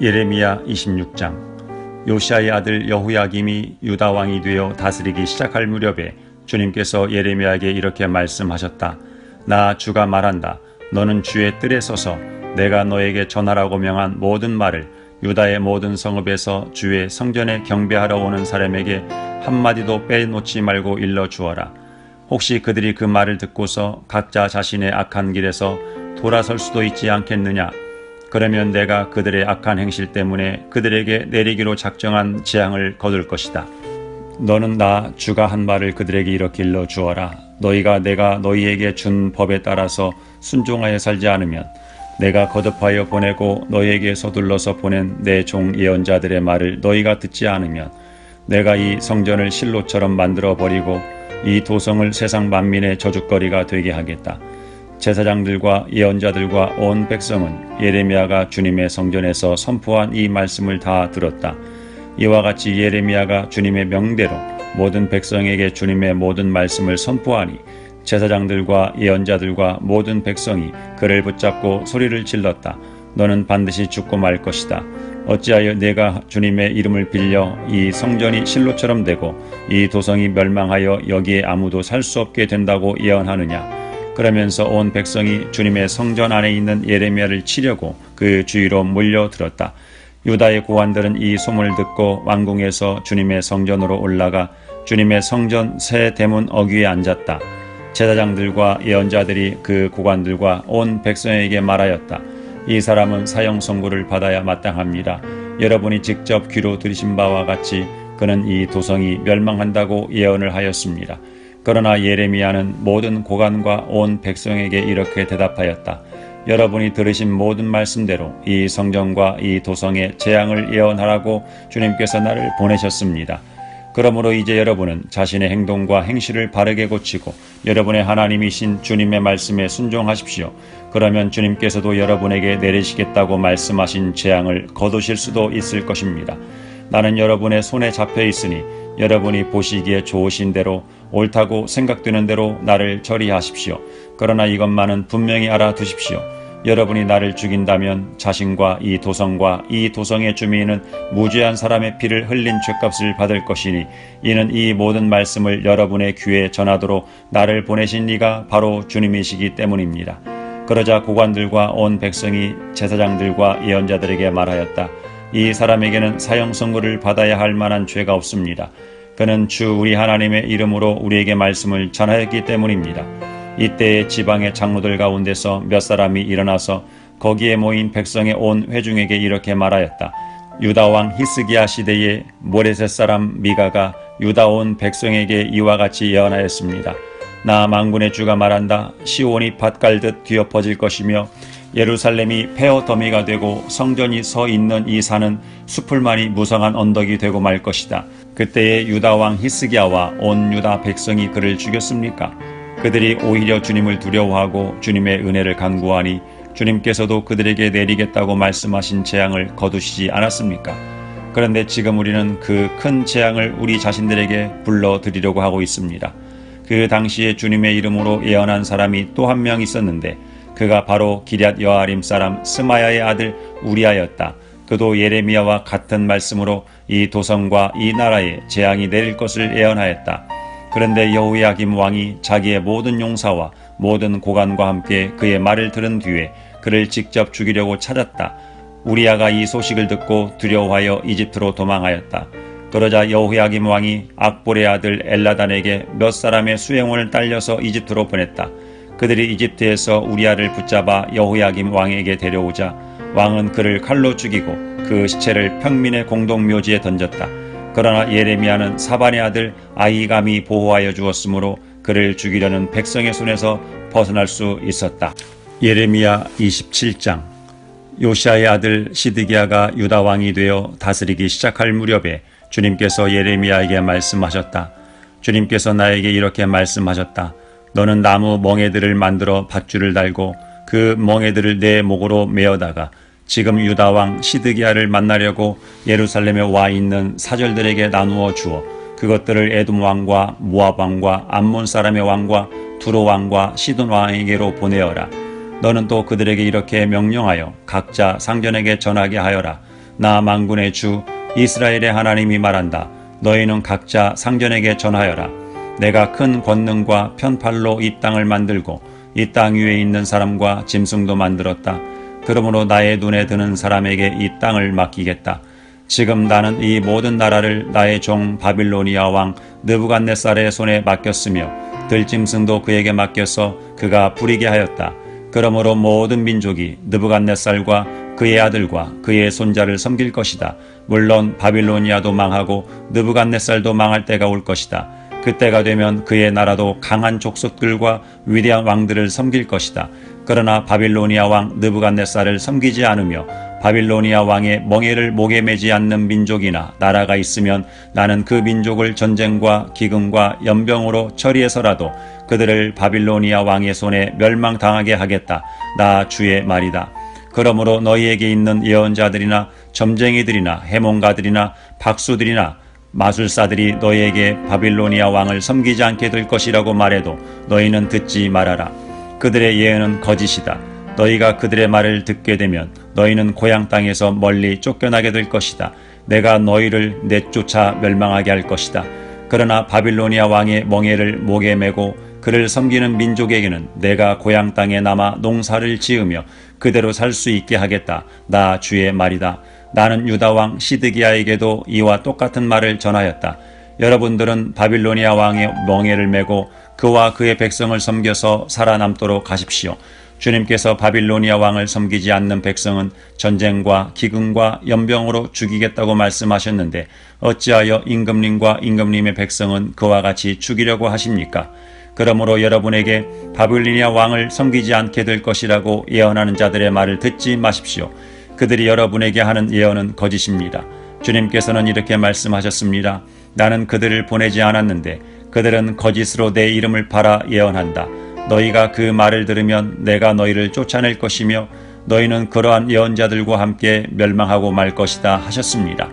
예레미야 26장. 요시야의 아들 여호야김이 유다 왕이 되어 다스리기 시작할 무렵에 주님께서 예레미야에게 이렇게 말씀하셨다. 나 주가 말한다. 너는 주의 뜰에 서서 내가 너에게 전하라고 명한 모든 말을 유다의 모든 성읍에서 주의 성전에 경배하러 오는 사람에게 한마디도 빼놓지 말고 일러주어라. 혹시 그들이 그 말을 듣고서 각자 자신의 악한 길에서 돌아설 수도 있지 않겠느냐? 그러면 내가 그들의 악한 행실 때문에 그들에게 내리기로 작정한 재앙을 거둘 것이다. 너는 나 주가 한 말을 그들에게 이렇게 일러주어라. 너희가 내가 너희에게 준 법에 따라서 순종하여 살지 않으면 내가 거듭하여 보내고 너희에게 서둘러서 보낸 내 종 예언자들의 말을 너희가 듣지 않으면 내가 이 성전을 실로처럼 만들어 버리고 이 도성을 세상 만민의 저주거리가 되게 하겠다. 제사장들과 예언자들과 온 백성은 예레미야가 주님의 성전에서 선포한 이 말씀을 다 들었다. 이와 같이 예레미야가 주님의 명대로 모든 백성에게 주님의 모든 말씀을 선포하니 제사장들과 예언자들과 모든 백성이 그를 붙잡고 소리를 질렀다. 너는 반드시 죽고 말 것이다. 어찌하여 내가 주님의 이름을 빌려 이 성전이 실로처럼 되고 이 도성이 멸망하여 여기에 아무도 살 수 없게 된다고 예언하느냐. 그러면서 온 백성이 주님의 성전 안에 있는 예레미야를 치려고 그 주위로 몰려들었다. 유다의 고관들은 이 소문을 듣고 왕궁에서 주님의 성전으로 올라가 주님의 성전 새 대문 어귀에 앉았다. 제사장들과 예언자들이 그 고관들과 온 백성에게 말하였다. 이 사람은 사형 선고를 받아야 마땅합니다. 여러분이 직접 귀로 들으신 바와 같이 그는 이 도성이 멸망한다고 예언을 하였습니다. 그러나 예레미야는 모든 고관과 온 백성에게 이렇게 대답하였다. 여러분이 들으신 모든 말씀대로 이 성전과 이 도성의 재앙을 예언하라고 주님께서 나를 보내셨습니다. 그러므로 이제 여러분은 자신의 행동과 행실을 바르게 고치고 여러분의 하나님이신 주님의 말씀에 순종하십시오. 그러면 주님께서도 여러분에게 내리시겠다고 말씀하신 재앙을 거두실 수도 있을 것입니다. 나는 여러분의 손에 잡혀 있으니 여러분이 보시기에 좋으신 대로 옳다고 생각되는 대로 나를 처리하십시오. 그러나 이것만은 분명히 알아두십시오. 여러분이 나를 죽인다면 자신과 이 도성과 이 도성의 주민은 무죄한 사람의 피를 흘린 죄값을 받을 것이니 이는 이 모든 말씀을 여러분의 귀에 전하도록 나를 보내신 이가 바로 주님이시기 때문입니다. 그러자 고관들과 온 백성이 제사장들과 예언자들에게 말하였다. 이 사람에게는 사형 선고를 받아야 할 만한 죄가 없습니다. 그는 주 우리 하나님의 이름으로 우리에게 말씀을 전하였기 때문입니다. 이때에 지방의 장로들 가운데서 몇 사람이 일어나서 거기에 모인 백성의 온 회중에게 이렇게 말하였다. 유다 왕 히스기야 시대에 모레셋 사람 미가가 유다 온 백성에게 이와 같이 예언하였습니다. 나 만군의 주가 말한다. 시온이 밭갈듯 뒤엎어질 것이며 예루살렘이 폐허 더미가 되고 성전이 서 있는 이 산은 수풀만이 무성한 언덕이 되고 말 것이다. 그때에 유다 왕 히스기야와 온 유다 백성이 그를 죽였습니까? 그들이 오히려 주님을 두려워하고 주님의 은혜를 간구하니 주님께서도 그들에게 내리겠다고 말씀하신 재앙을 거두시지 않았습니까? 그런데 지금 우리는 그 큰 재앙을 우리 자신들에게 불러드리려고 하고 있습니다. 그 당시에 주님의 이름으로 예언한 사람이 또 한 명 있었는데 그가 바로 기럇 여아림 사람 스마야의 아들 우리아였다. 그도 예레미야와 같은 말씀으로 이 도성과 이 나라에 재앙이 내릴 것을 예언하였다. 그런데 여호야김 왕이 자기의 모든 용사와 모든 고관과 함께 그의 말을 들은 뒤에 그를 직접 죽이려고 찾았다. 우리아가 이 소식을 듣고 두려워하여 이집트로 도망하였다. 그러자 여호야김 왕이 악볼의 아들 엘라단에게 몇 사람의 수행원을 딸려서 이집트로 보냈다. 그들이 이집트에서 우리아를 붙잡아 여호야김 왕에게 데려오자 왕은 그를 칼로 죽이고 그 시체를 평민의 공동묘지에 던졌다. 그러나 예레미야는 사반의 아들 아히감이 보호하여 주었으므로 그를 죽이려는 백성의 손에서 벗어날 수 있었다. 예레미야 27장. 요시야의 아들 시드기야가 유다 왕이 되어 다스리기 시작할 무렵에 주님께서 예레미야에게 말씀하셨다. 주님께서 나에게 이렇게 말씀하셨다. 너는 나무 멍에들을 만들어 밧줄을 달고 그 멍에들을 내 목으로 메어다가 지금 유다 왕 시드기야를 만나려고 예루살렘에 와 있는 사절들에게 나누어 주어 그것들을 에돔 왕과 모압 왕과 암몬 사람의 왕과 두로 왕과 시돈 왕에게로 보내어라. 너는 또 그들에게 이렇게 명령하여 각자 상전에게 전하게 하여라. 나 만군의 주 이스라엘의 하나님이 말한다. 너희는 각자 상전에게 전하여라. 내가 큰 권능과 편팔로 이 땅을 만들고 이 땅 위에 있는 사람과 짐승도 만들었다. 그러므로 나의 눈에 드는 사람에게 이 땅을 맡기겠다. 지금 나는 이 모든 나라를 나의 종 바빌로니아 왕 느부갓네살의 손에 맡겼으며 들짐승도 그에게 맡겨서 그가 부리게 하였다. 그러므로 모든 민족이 느부갓네살과 그의 아들과 그의 손자를 섬길 것이다. 물론 바빌로니아도 망하고 느부갓네살도 망할 때가 올 것이다. 그때가 되면 그의 나라도 강한 족속들과 위대한 왕들을 섬길 것이다. 그러나 바빌로니아 왕 느부갓네살을 섬기지 않으며 바빌로니아 왕의 멍에를 목에 매지 않는 민족이나 나라가 있으면 나는 그 민족을 전쟁과 기근과 연병으로 처리해서라도 그들을 바빌로니아 왕의 손에 멸망당하게 하겠다. 나 주의 말이다. 그러므로 너희에게 있는 예언자들이나 점쟁이들이나 해몽가들이나 박수들이나 마술사들이 너희에게 바빌로니아 왕을 섬기지 않게 될 것이라고 말해도 너희는 듣지 말아라. 그들의 예언은 거짓이다. 너희가 그들의 말을 듣게 되면 너희는 고향 땅에서 멀리 쫓겨나게 될 것이다. 내가 너희를 내쫓아 멸망하게 할 것이다. 그러나 바빌로니아 왕의 멍에를 목에 메고 그를 섬기는 민족에게는 내가 고향 땅에 남아 농사를 지으며 그대로 살 수 있게 하겠다. 나 주의 말이다. 나는 유다 왕 시드기야에게도 이와 똑같은 말을 전하였다. 여러분들은 바빌로니아 왕의 멍에를 메고 그와 그의 백성을 섬겨서 살아남도록 하십시오. 주님께서 바빌로니아 왕을 섬기지 않는 백성은 전쟁과 기근과 연병으로 죽이겠다고 말씀하셨는데 어찌하여 임금님과 임금님의 백성은 그와 같이 죽이려고 하십니까? 그러므로 여러분에게 바빌로니아 왕을 섬기지 않게 될 것이라고 예언하는 자들의 말을 듣지 마십시오. 그들이 여러분에게 하는 예언은 거짓입니다. 주님께서는 이렇게 말씀하셨습니다. 나는 그들을 보내지 않았는데 그들은 거짓으로 내 이름을 팔아 예언한다. 너희가 그 말을 들으면 내가 너희를 쫓아낼 것이며 너희는 그러한 예언자들과 함께 멸망하고 말 것이다 하셨습니다.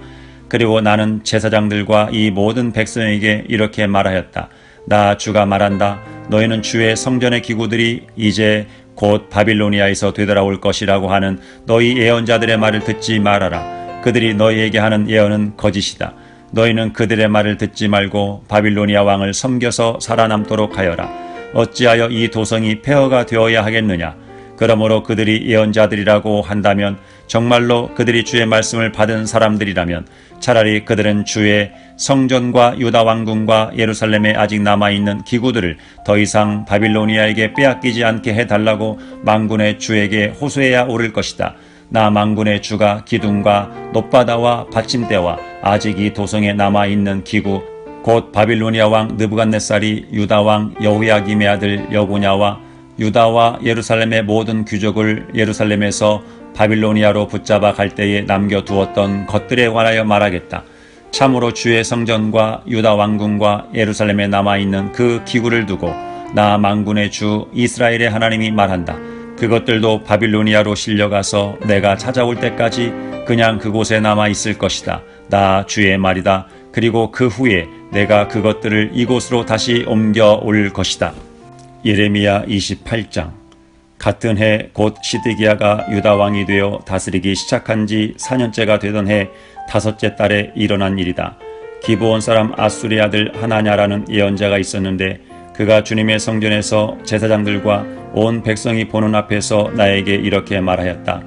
그리고 나는 제사장들과 이 모든 백성에게 이렇게 말하였다. 나 주가 말한다. 너희는 주의 성전의 기구들이 이제 곧 바빌로니아에서 되돌아올 것이라고 하는 너희 예언자들의 말을 듣지 말아라. 그들이 너희에게 하는 예언은 거짓이다. 너희는 그들의 말을 듣지 말고 바빌로니아 왕을 섬겨서 살아남도록 하여라. 어찌하여 이 도성이 폐허가 되어야 하겠느냐? 그러므로 그들이 예언자들이라고 한다면 정말로 그들이 주의 말씀을 받은 사람들이라면 차라리 그들은 주의 성전과 유다 왕궁과 예루살렘에 아직 남아있는 기구들을 더 이상 바빌로니아에게 빼앗기지 않게 해달라고 만군의 주에게 호소해야 옳을 것이다. 나 만군의 주가 기둥과 높바다와 받침대와 아직 이 도성에 남아있는 기구 곧 바빌로니아 왕 느부갓네살이 유다 왕 여호야김의 아들 여고냐와 유다와 예루살렘의 모든 귀족을 예루살렘에서 바빌로니아로 붙잡아 갈 때에 남겨두었던 것들에 관하여 말하겠다. 참으로 주의 성전과 유다 왕궁과 예루살렘에 남아있는 그 기구를 두고 나 만군의 주 이스라엘의 하나님이 말한다. 그것들도 바빌로니아로 실려가서 내가 찾아올 때까지 그냥 그곳에 남아있을 것이다. 나 주의 말이다. 그리고 그 후에 내가 그것들을 이곳으로 다시 옮겨올 것이다. 예레미야 28장. 같은 해 곧 시드기야가 유다 왕이 되어 다스리기 시작한 지 4년째가 되던 해 5째 달에 일어난 일이다. 기브온 사람 아술의 아들 하나냐라는 예언자가 있었는데 그가 주님의 성전에서 제사장들과 온 백성이 보는 앞에서 나에게 이렇게 말하였다.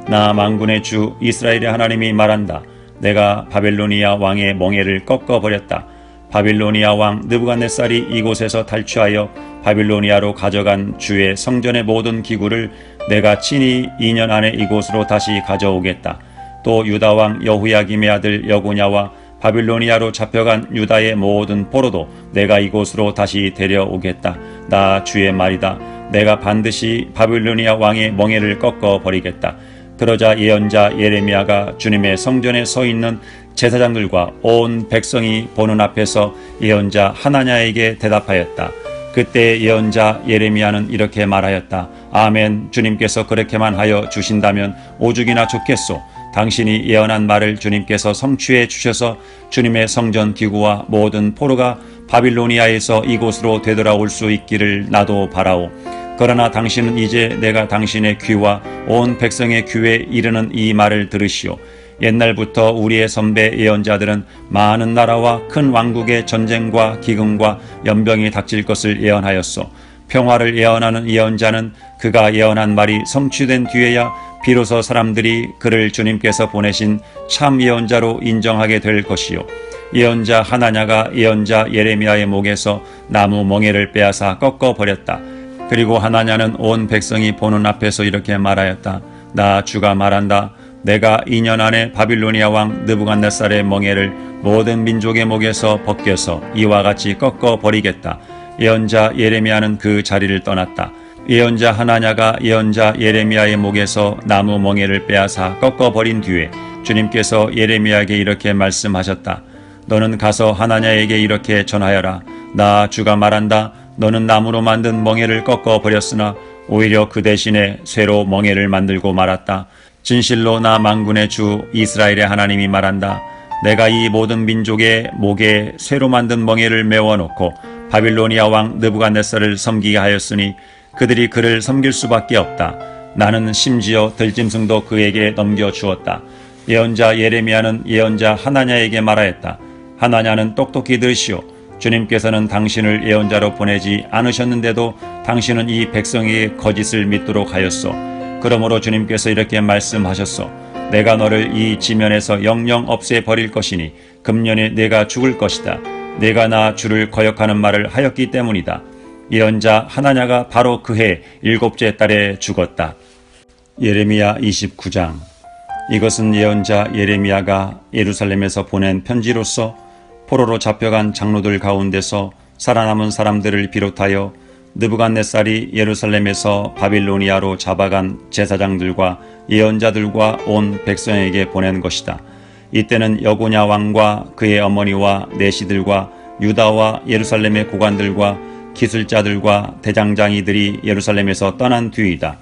나 만군의 주 이스라엘의 하나님이 말한다. 내가 바빌로니아 왕의 멍에를 꺾어버렸다. 바빌로니아 왕 느부갓네살이 이곳에서 탈취하여 바빌로니아로 가져간 주의 성전의 모든 기구를 내가 친히 2년 안에 이곳으로 다시 가져오겠다. 또 유다 왕 여호야김의 아들 여고냐와 바빌로니아로 잡혀간 유다의 모든 포로도 내가 이곳으로 다시 데려오겠다. 나 주의 말이다. 내가 반드시 바빌로니아 왕의 멍에를 꺾어버리겠다. 그러자 예언자 예레미야가 주님의 성전에 서 있는 제사장들과 온 백성이 보는 앞에서 예언자 하나냐에게 대답하였다. 그때 예언자 예레미야는 이렇게 말하였다. 아멘. 주님께서 그렇게만 하여 주신다면 오죽이나 좋겠소. 당신이 예언한 말을 주님께서 성취해 주셔서 주님의 성전 기구와 모든 포로가 바빌로니아에서 이곳으로 되돌아올 수 있기를 나도 바라오. 그러나 당신은 이제 내가 당신의 귀와 온 백성의 귀에 이르는 이 말을 들으시오. 옛날부터 우리의 선배 예언자들은 많은 나라와 큰 왕국의 전쟁과 기근과 연병이 닥칠 것을 예언하였소. 평화를 예언하는 예언자는 그가 예언한 말이 성취된 뒤에야 비로소 사람들이 그를 주님께서 보내신 참 예언자로 인정하게 될 것이요. 예언자 하나냐가 예언자 예레미야의 목에서 나무 멍에를 빼앗아 꺾어 버렸다. 그리고 하나냐는 온 백성이 보는 앞에서 이렇게 말하였다. 나 주가 말한다. 내가 2년 안에 바빌로니아 왕 느부갓네살의 멍에를 모든 민족의 목에서 벗겨서 이와 같이 꺾어 버리겠다. 예언자 예레미야는 그 자리를 떠났다. 예언자 하나냐가 예언자 예레미야의 목에서 나무 멍에를 빼앗아 꺾어 버린 뒤에 주님께서 예레미야에게 이렇게 말씀하셨다. 너는 가서 하나냐에게 이렇게 전하여라. 나 주가 말한다. 너는 나무로 만든 멍에를 꺾어 버렸으나 오히려 그 대신에 쇠로 멍에를 만들고 말았다. 진실로 나 만군의 주 이스라엘의 하나님이 말한다. 내가 이 모든 민족의 목에 쇠로 만든 멍에를 메워놓고 바빌로니아 왕 느부갓네살을 섬기게 하였으니 그들이 그를 섬길 수밖에 없다. 나는 심지어 들짐승도 그에게 넘겨주었다. 예언자 예레미야는 예언자 하나냐에게 말하였다. 하나냐는 똑똑히 들으시오. 주님께서는 당신을 예언자로 보내지 않으셨는데도 당신은 이 백성에게 거짓을 믿도록 하였소. 그러므로 주님께서 이렇게 말씀하셨소. 내가 너를 이 지면에서 영영 없애버릴 것이니 금년에 내가 죽을 것이다. 내가 나 주를 거역하는 말을 하였기 때문이다. 예언자 하나냐가 바로 그해 7째 달에 죽었다. 예레미야 29장. 이것은 예언자 예레미야가 예루살렘에서 보낸 편지로서 포로로 잡혀간 장로들 가운데서 살아남은 사람들을 비롯하여 느부갓네살이 예루살렘에서 바빌로니아로 잡아간 제사장들과 예언자들과 온 백성에게 보낸 것이다. 이때는 여고냐 왕과 그의 어머니와 내시들과 유다와 예루살렘의 고관들과 기술자들과 대장장이들이 예루살렘에서 떠난 뒤이다.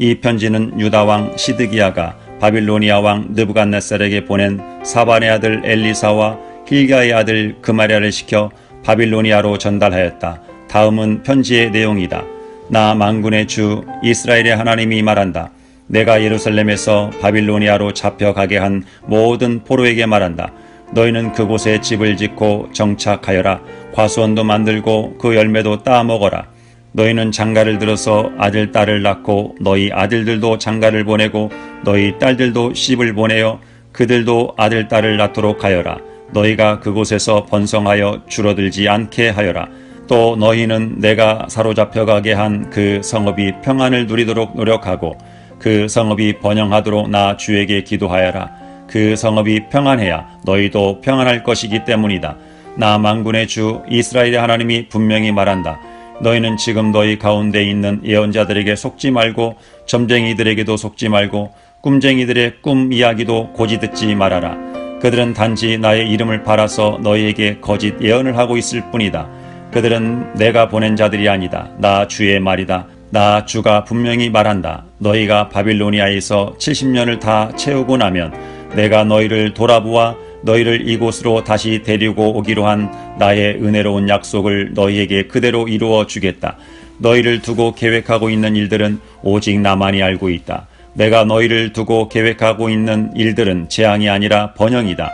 이 편지는 유다 왕 시드기야가 바빌로니아 왕 느부갓네살에게 보낸 사반의 아들 엘리사와 힐기야의 아들 그마랴를 시켜 바빌로니아로 전달하였다. 다음은 편지의 내용이다. 나 만군의 주 이스라엘의 하나님이 말한다. 내가 예루살렘에서 바빌로니아로 잡혀가게 한 모든 포로에게 말한다. 너희는 그곳에 집을 짓고 정착하여라. 과수원도 만들고 그 열매도 따먹어라. 너희는 장가를 들어서 아들 딸을 낳고 너희 아들들도 장가를 보내고 너희 딸들도 씹을 보내어 그들도 아들 딸을 낳도록 하여라. 너희가 그곳에서 번성하여 줄어들지 않게 하여라. 또 너희는 내가 사로잡혀가게 한 그 성읍이 평안을 누리도록 노력하고 그 성읍이 번영하도록 나 주에게 기도하여라. 그 성읍이 평안해야 너희도 평안할 것이기 때문이다. 나 만군의 주 이스라엘의 하나님이 분명히 말한다. 너희는 지금 너희 가운데 있는 예언자들에게 속지 말고 점쟁이들에게도 속지 말고 꿈쟁이들의 꿈 이야기도 고지 듣지 말아라. 그들은 단지 나의 이름을 팔아서 너희에게 거짓 예언을 하고 있을 뿐이다. 그들은 내가 보낸 자들이 아니다. 나 주의 말이다. 나 주가 분명히 말한다. 너희가 바빌로니아에서 70년을 다 채우고 나면 내가 너희를 돌아보아 너희를 이곳으로 다시 데리고 오기로 한 나의 은혜로운 약속을 너희에게 그대로 이루어 주겠다. 너희를 두고 계획하고 있는 일들은 오직 나만이 알고 있다. 내가 너희를 두고 계획하고 있는 일들은 재앙이 아니라 번영이다.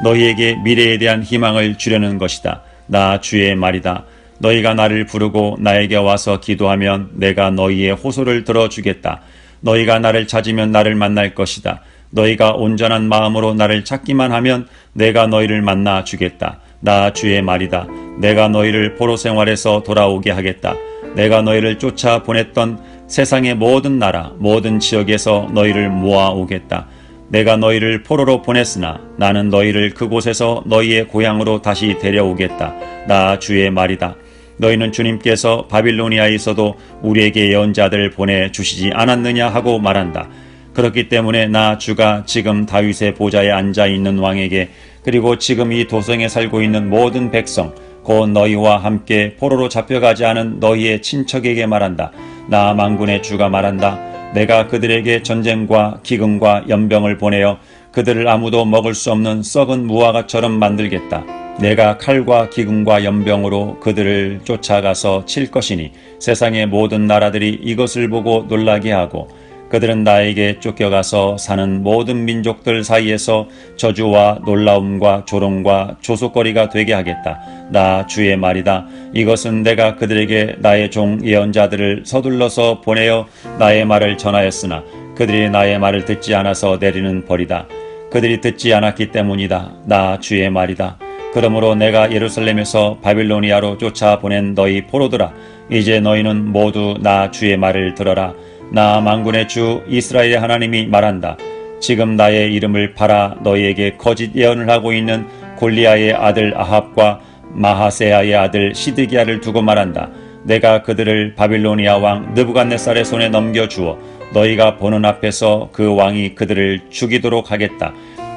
너희에게 미래에 대한 희망을 주려는 것이다. 나 주의 말이다. 너희가 나를 부르고 나에게 와서 기도하면 내가 너희의 호소를 들어주겠다. 너희가 나를 찾으면 나를 만날 것이다. 너희가 온전한 마음으로 나를 찾기만 하면 내가 너희를 만나 주겠다. 나 주의 말이다. 내가 너희를 포로 생활에서 돌아오게 하겠다. 내가 너희를 쫓아 보냈던 세상의 모든 나라, 모든 지역에서 너희를 모아오겠다. 내가 너희를 포로로 보냈으나 나는 너희를 그곳에서 너희의 고향으로 다시 데려오겠다. 나 주의 말이다. 너희는 주님께서 바빌로니아에서도 우리에게 예언자들을 보내주시지 않았느냐 하고 말한다. 그렇기 때문에 나 주가 지금 다윗의 보좌에 앉아있는 왕에게 그리고 지금 이 도성에 살고 있는 모든 백성 곧 너희와 함께 포로로 잡혀가지 않은 너희의 친척에게 말한다. 나 만군의 주가 말한다. 내가 그들에게 전쟁과 기근과 연병을 보내어 그들을 아무도 먹을 수 없는 썩은 무화과처럼 만들겠다. 내가 칼과 기근과 연병으로 그들을 쫓아가서 칠 것이니 세상의 모든 나라들이 이것을 보고 놀라게 하고 그들은 나에게 쫓겨가서 사는 모든 민족들 사이에서 저주와 놀라움과 조롱과 조속거리가 되게 하겠다. 나 주의 말이다. 이것은 내가 그들에게 나의 종 예언자들을 서둘러서 보내어 나의 말을 전하였으나 그들이 나의 말을 듣지 않아서 내리는 벌이다. 그들이 듣지 않았기 때문이다. 나 주의 말이다. 그러므로 내가 예루살렘에서 바빌로니아로 쫓아보낸 너희 포로들아, 이제 너희는 모두 나 주의 말을 들어라. 나 만군의 주 이스라엘의 하나님이 말한다. 지금 나의 이름을 팔아 너희에게 거짓 예언을 하고 있는 골리아의 아들 아합과 마하세야의 아들 시드기야를 두고 말한다. 내가 그들을 바빌로니아 왕 느부갓네살의 손에 넘겨주어 너희가 보는 앞에서 그 왕이 그들을 죽이도록 하겠다.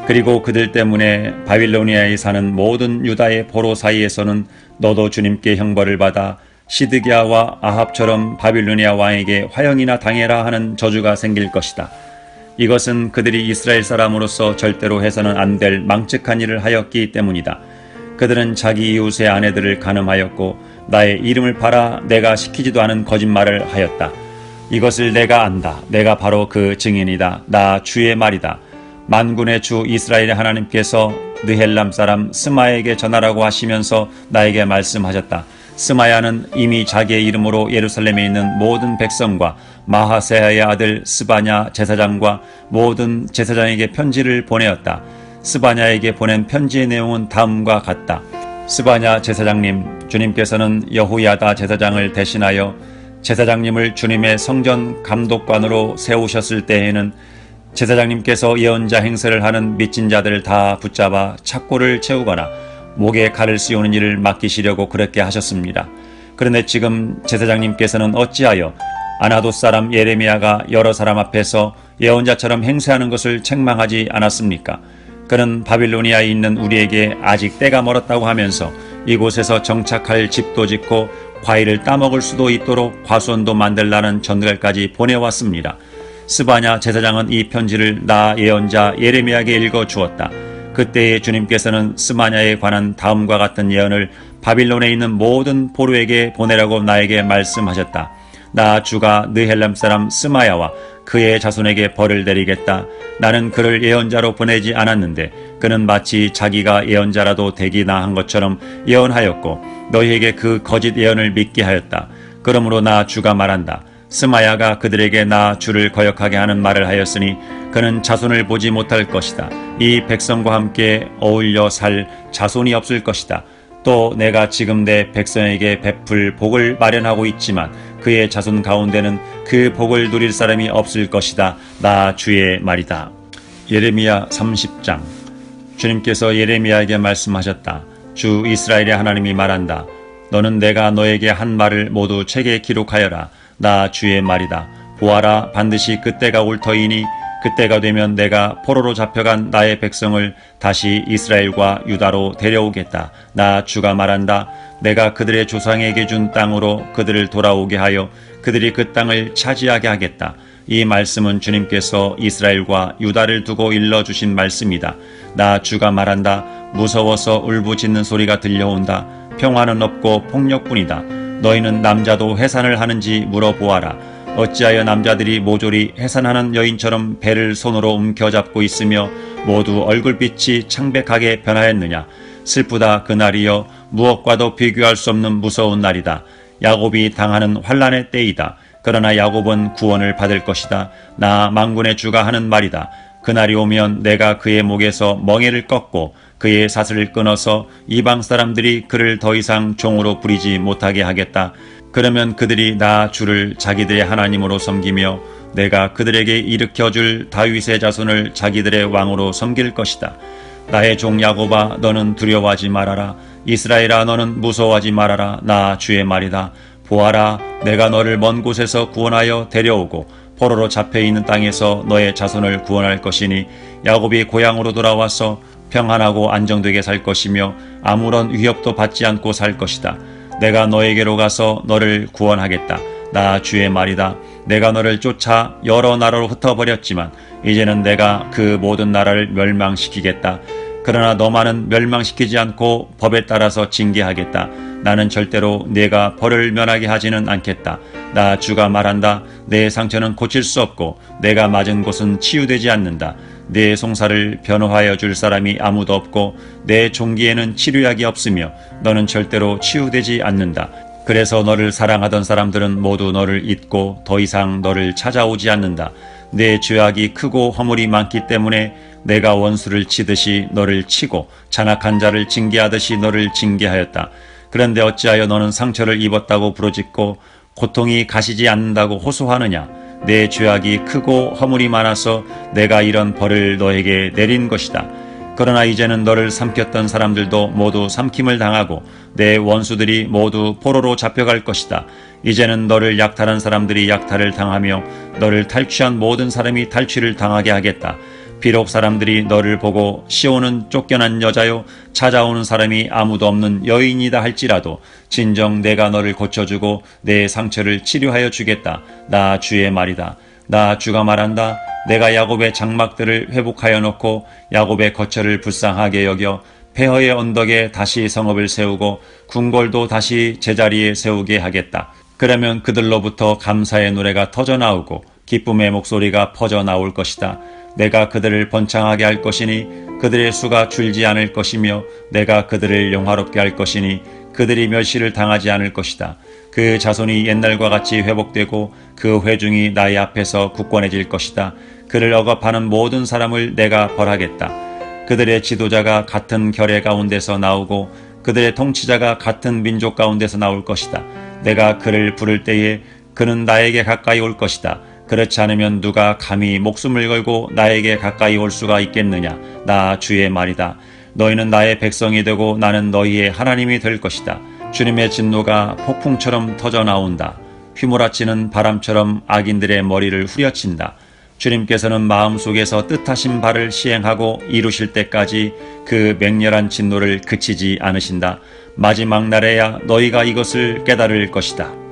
그리고 그들 때문에 바빌로니아에 사는 모든 유다의 포로 사이에서는 너도 주님께 형벌을 받아 시드기야와 아합처럼 바빌로니아 왕에게 화형이나 당해라 하는 저주가 생길 것이다. 이것은 그들이 이스라엘 사람으로서 절대로 해서는 안 될 망측한 일을 하였기 때문이다. 그들은 자기 이웃의 아내들을 간음하였고 나의 이름을 팔아 내가 시키지도 않은 거짓말을 하였다. 이것을 내가 안다. 내가 바로 그 증인이다. 나 주의 말이다. 만군의 주 이스라엘의 하나님께서 느헬람 사람 스마야에게 전하라고 하시면서 나에게 말씀하셨다. 스마야는 이미 자기의 이름으로 예루살렘에 있는 모든 백성과 마하세야의 아들 스바냐 제사장과 모든 제사장에게 편지를 보내었다. 스바냐에게 보낸 편지의 내용은 다음과 같다. 스바냐 제사장님, 주님께서는 여호야다 제사장을 대신하여 제사장님을 주님의 성전 감독관으로 세우셨을 때에는 제사장님께서 예언자 행세를 하는 믿진 자들을 다 붙잡아 착고를 채우거나 목에 칼을 씌우는 일을 맡기시려고 그렇게 하셨습니다. 그런데 지금 제사장님께서는 어찌하여 아나돗 사람 예레미야가 여러 사람 앞에서 예언자처럼 행세하는 것을 책망하지 않았습니까? 그는 바빌로니아에 있는 우리에게 아직 때가 멀었다고 하면서 이곳에서 정착할 집도 짓고 과일을 따먹을 수도 있도록 과수원도 만들라는 전갈까지 보내왔습니다. 스바냐 제사장은 이 편지를 나 예언자 예레미야에게 읽어 주었다. 그때에 주님께서는 스바냐에 관한 다음과 같은 예언을 바빌론에 있는 모든 포로에게 보내라고 나에게 말씀하셨다. 나 주가 느헬람 사람 스마야와 그의 자손에게 벌을 내리겠다. 나는 그를 예언자로 보내지 않았는데 그는 마치 자기가 예언자라도 되기나 한 것처럼 예언하였고 너희에게 그 거짓 예언을 믿게 하였다. 그러므로 나 주가 말한다. 스마야가 그들에게 나 주를 거역하게 하는 말을 하였으니 그는 자손을 보지 못할 것이다. 이 백성과 함께 어울려 살 자손이 없을 것이다. 또 내가 지금 내 백성에게 베풀 복을 마련하고 있지만 그의 자손 가운데는 그 복을 누릴 사람이 없을 것이다. 나 주의 말이다. 예레미야 30장. 주님께서 예레미야에게 말씀하셨다. 주 이스라엘의 하나님이 말한다. 너는 내가 너에게 한 말을 모두 책에 기록하여라. 나 주의 말이다. 보아라, 반드시 그때가 올 터이니 그때가 되면 내가 포로로 잡혀간 나의 백성을 다시 이스라엘과 유다로 데려오겠다. 나 주가 말한다. 내가 그들의 조상에게 준 땅으로 그들을 돌아오게 하여 그들이 그 땅을 차지하게 하겠다. 이 말씀은 주님께서 이스라엘과 유다를 두고 일러주신 말씀이다. 나 주가 말한다. 무서워서 울부짖는 소리가 들려온다. 평화는 없고 폭력뿐이다. 너희는 남자도 해산을 하는지 물어보아라. 어찌하여 남자들이 모조리 해산하는 여인처럼 배를 손으로 움켜잡고 있으며 모두 얼굴빛이 창백하게 변하였느냐. 슬프다 그날이여. 무엇과도 비교할 수 없는 무서운 날이다. 야곱이 당하는 환난의 때이다. 그러나 야곱은 구원을 받을 것이다. 나 만군의 주가 하는 말이다. 그날이 오면 내가 그의 목에서 멍에를 꺾고 그의 사슬을 끊어서 이방 사람들이 그를 더 이상 종으로 부리지 못하게 하겠다. 그러면 그들이 나 주를 자기들의 하나님으로 섬기며 내가 그들에게 일으켜줄 다윗의 자손을 자기들의 왕으로 섬길 것이다. 나의 종 야곱아, 너는 두려워하지 말아라. 이스라엘아, 너는 무서워하지 말아라. 나 주의 말이다. 보아라, 내가 너를 먼 곳에서 구원하여 데려오고 포로로 잡혀있는 땅에서 너의 자손을 구원할 것이니 야곱이 고향으로 돌아와서 평안하고 안정되게 살 것이며 아무런 위협도 받지 않고 살 것이다. 내가 너에게로 가서 너를 구원하겠다. 나 주의 말이다. 내가 너를 쫓아 여러 나라로 흩어버렸지만 이제는 내가 그 모든 나라를 멸망시키겠다. 그러나 너만은 멸망시키지 않고 법에 따라서 징계하겠다. 나는 절대로 네가 벌을 면하게 하지는 않겠다. 나 주가 말한다. 내 상처는 고칠 수 없고 내가 맞은 곳은 치유되지 않는다. 내 송사를 변호하여 줄 사람이 아무도 없고 내 종기에는 치료약이 없으며 너는 절대로 치유되지 않는다. 그래서 너를 사랑하던 사람들은 모두 너를 잊고 더 이상 너를 찾아오지 않는다. 내 죄악이 크고 허물이 많기 때문에 내가 원수를 치듯이 너를 치고 잔악한 자를 징계하듯이 너를 징계하였다. 그런데 어찌하여 너는 상처를 입었다고 부르짖고 고통이 가시지 않는다고 호소하느냐? 내 죄악이 크고 허물이 많아서 내가 이런 벌을 너에게 내린 것이다. 그러나 이제는 너를 삼켰던 사람들도 모두 삼킴을 당하고 내 원수들이 모두 포로로 잡혀갈 것이다. 이제는 너를 약탈한 사람들이 약탈을 당하며 너를 탈취한 모든 사람이 탈취를 당하게 하겠다. 비록 사람들이 너를 보고 시온은 쫓겨난 여자요 찾아오는 사람이 아무도 없는 여인이다 할지라도 진정 내가 너를 고쳐주고 내 상처를 치료하여 주겠다. 나 주의 말이다. 나 주가 말한다. 내가 야곱의 장막들을 회복하여 놓고 야곱의 거처를 불쌍하게 여겨 폐허의 언덕에 다시 성읍을 세우고 궁궐도 다시 제자리에 세우게 하겠다. 그러면 그들로부터 감사의 노래가 터져나오고 기쁨의 목소리가 퍼져나올 것이다. 내가 그들을 번창하게 할 것이니 그들의 수가 줄지 않을 것이며 내가 그들을 영화롭게 할 것이니 그들이 멸시를 당하지 않을 것이다. 그 자손이 옛날과 같이 회복되고 그 회중이 나의 앞에서 굳건해질 것이다. 그를 억압하는 모든 사람을 내가 벌하겠다. 그들의 지도자가 같은 결의 가운데서 나오고 그들의 통치자가 같은 민족 가운데서 나올 것이다. 내가 그를 부를 때에 그는 나에게 가까이 올 것이다. 그렇지 않으면 누가 감히 목숨을 걸고 나에게 가까이 올 수가 있겠느냐? 나 주의 말이다. 너희는 나의 백성이 되고 나는 너희의 하나님이 될 것이다. 주님의 진노가 폭풍처럼 터져나온다. 휘몰아치는 바람처럼 악인들의 머리를 후려친다. 주님께서는 마음속에서 뜻하신 바를 시행하고 이루실 때까지 그 맹렬한 진노를 그치지 않으신다. 마지막 날에야 너희가 이것을 깨달을 것이다.